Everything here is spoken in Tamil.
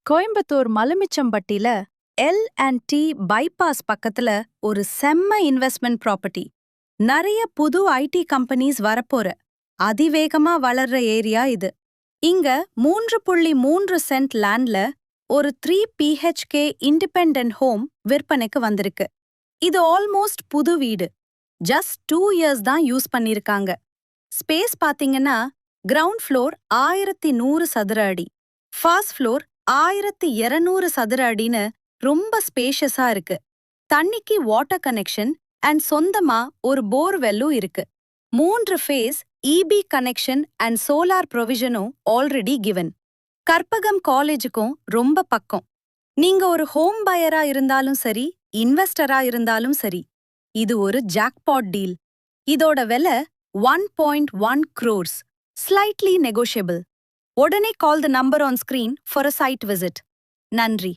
கோயம்புத்தூர் மலுமிச்சம்பட்டில L&T பைபாஸ் பக்கத்துல ஒரு செம்ம இன்வெஸ்ட்மெண்ட் ப்ராப்பர்ட்டி. நிறைய புது ஐடி கம்பெனிஸ் வரப்போற அதிவேகமா வளர்ற ஏரியா இது. இங்க 3.3 சென்ட் லேண்ட்ல ஒரு 3 பிஹெச்கே இண்டிபெண்டன்ட் ஹோம் விற்பனைக்கு வந்திருக்கு. இது ஆல்மோஸ்ட் புது வீடு. ஜஸ்ட் 2 இயர்ஸ் தான் யூஸ் பண்ணிருக்காங்க. ஸ்பேஸ் பாத்தீங்கன்னா கிரவுண்ட் ஃப்ளோர் 1100 சதுர அடி, ஃபர்ஸ்ட் ஃப்ளோர் 1200 சதுர அடின்னு ரொம்ப ஸ்பேஷியஸா இருக்கு. தண்ணிக்கு வாட்டர் கனெக்ஷன் அண்ட் சொந்தமா ஒரு போர்வெல்லும் இருக்கு. 3 phase EB connection and solar ப்ரொவிஷனும் ஆல்ரெடி கிவன். கற்பகம் காலேஜுக்கும் ரொம்ப பக்கம். நீங்க ஒரு ஹோம் பையரா இருந்தாலும் சரி, இன்வெஸ்டரா இருந்தாலும் சரி, இது ஒரு ஜாக்பாட் டீல். இதோட விலை 1.1 crores, slightly negotiable. உடனே call the number on screen for a site visit. நன்றி.